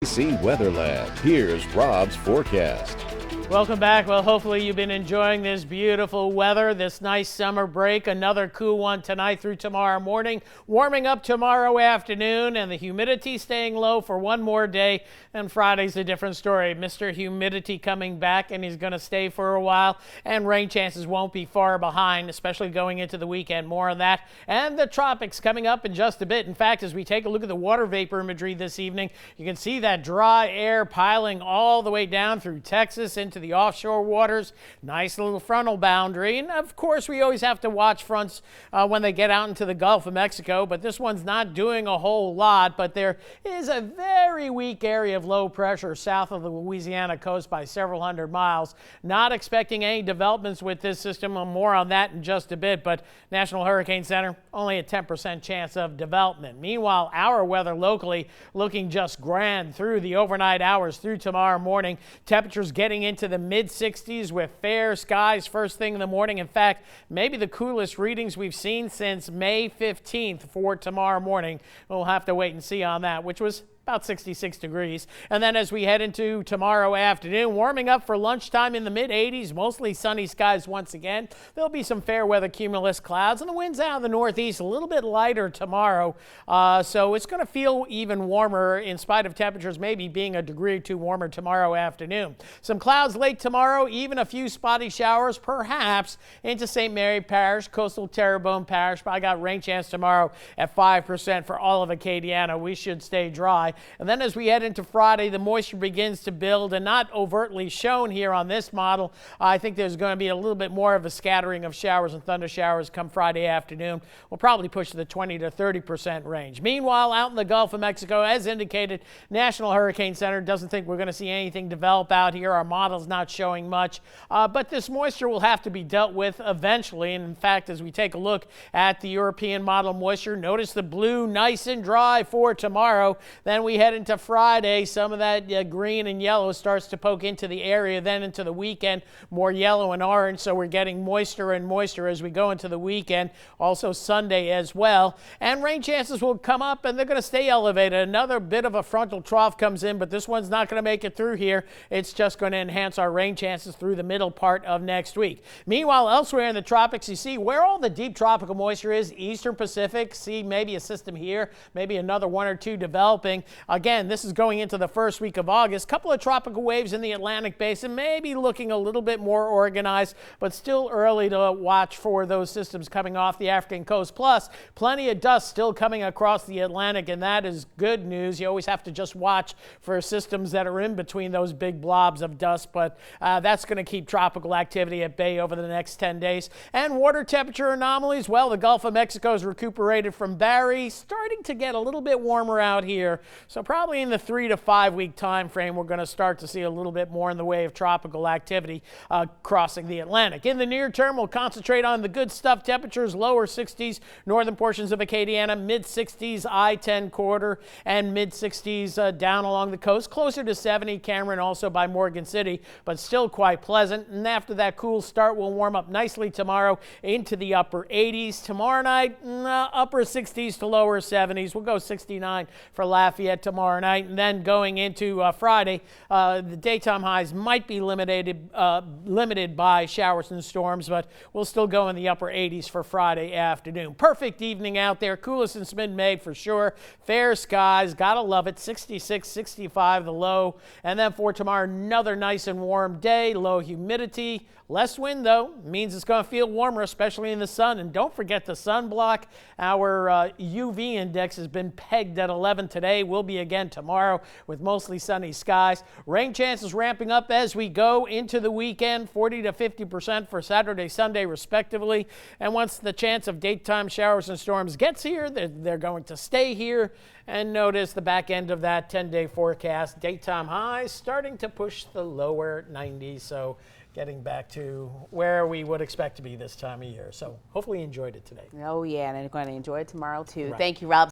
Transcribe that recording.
KATC Weather Lab. Here's Rob's forecast. Welcome back. Well, hopefully you've been enjoying this beautiful weather, this nice summer break. Another cool one tonight through tomorrow morning. Warming up tomorrow afternoon, and the humidity staying low for one more day. And Friday's a different story. Mr. Humidity coming back, and he's going to stay for a while. And rain chances won't be far behind, especially going into the weekend. More on that. And the tropics coming up in just a bit. In fact, as we take a look at the water vapor imagery this evening, you can see that dry air piling all the way down through Texas into the offshore waters. Nice little frontal boundary. And of course, we always have to watch fronts when they get out into the Gulf of Mexico, but this one's not doing a whole lot. But there is a very weak area of low pressure south of the Louisiana coast by several hundred miles. Not expecting any developments with this system. More on that in just a bit, but National Hurricane Center, only a 10% chance of development. Meanwhile, our weather locally looking just grand through the overnight hours through tomorrow morning. Temperatures getting into the mid-60s with fair skies first thing in the morning. In fact, maybe the coolest readings we've seen since May 15th for tomorrow morning. We'll have to wait and see on that, which was about 66 degrees. And then as we head into tomorrow afternoon, warming up for lunchtime in the mid-80s, mostly sunny skies once again. There'll be some fair weather cumulus clouds, and the winds out of the northeast a little bit lighter tomorrow. So it's going to feel even warmer in spite of temperatures maybe being a degree or two warmer tomorrow afternoon. Some clouds late tomorrow, even a few spotty showers perhaps into St. Mary Parish, coastal Terrebonne Parish. But I got rain chance tomorrow at 5% for all of Acadiana. We should stay dry. And then as we head into Friday, the moisture begins to build, and not overtly shown here on this model. I think there's going to be a little bit more of a scattering of showers and thunder showers come Friday afternoon. We'll probably push the 20 to 30% range. Meanwhile, out in the Gulf of Mexico, as indicated, National Hurricane Center doesn't think we're going to see anything develop out here. Our model's not showing much, but this moisture will have to be dealt with eventually. And in fact, as we take a look at the European model moisture, notice the blue nice and dry for tomorrow. Then we head into Friday, some of that green and yellow starts to poke into the area. Then into the weekend, more yellow and orange. So we're getting moisture and moisture as we go into the weekend. Also Sunday as well. And rain chances will come up, and they're going to stay elevated. Another bit of a frontal trough comes in, but this one's not going to make it through here. It's just going to enhance our rain chances through the middle part of next week. Meanwhile, elsewhere in the tropics, you see where all the deep tropical moisture is. Eastern Pacific, see maybe a system here, maybe another one or two developing. Again, this is going into the first week of August. Couple of tropical waves in the Atlantic basin, maybe looking a little bit more organized, but still early to watch for those systems coming off the African coast. Plus, plenty of dust still coming across the Atlantic, and that is good news. You always have to just watch for systems that are in between those big blobs of dust, but that's going to keep tropical activity at bay over the next 10 days. And water temperature anomalies, well, the Gulf of Mexico is recuperated from Barry, starting to get a little bit warmer out here. So probably in the 3 to 5 week time frame, we're going to start to see a little bit more in the way of tropical activity crossing the Atlantic. In the near term, we'll concentrate on the good stuff. Temperatures lower 60s, northern portions of Acadiana, mid 60s, I-10 corridor, and mid 60s down along the coast, closer to 70, Cameron, also by Morgan City, but still quite pleasant. And after that cool start, we'll warm up nicely tomorrow into the upper 80s. Tomorrow night, upper 60s to lower 70s. We'll go 69 for Lafayette tomorrow night. And then going into Friday, the daytime highs might be limited by showers and storms, but we'll still go in the upper 80s for Friday afternoon. Perfect evening out there. Coolest since mid-May for sure. Fair skies. Gotta love it. 66, 65 the low. And then for tomorrow, another nice and warm day. Low humidity. Less wind, though, means it's going to feel warmer, especially in the sun. And don't forget the sunblock. Our UV index has been pegged at 11 today. Will be again tomorrow with mostly sunny skies. Rain chances ramping up as we go into the weekend, 40 to 50% for Saturday, Sunday, respectively. And once the chance of daytime showers and storms gets here, they're going to stay here. And notice the back end of that 10-day forecast. Daytime highs starting to push the lower 90s. So getting back to where we would expect to be this time of year. So hopefully you enjoyed it today. Oh, yeah, and I'm going to enjoy it tomorrow, too. Right. Thank you, Rob.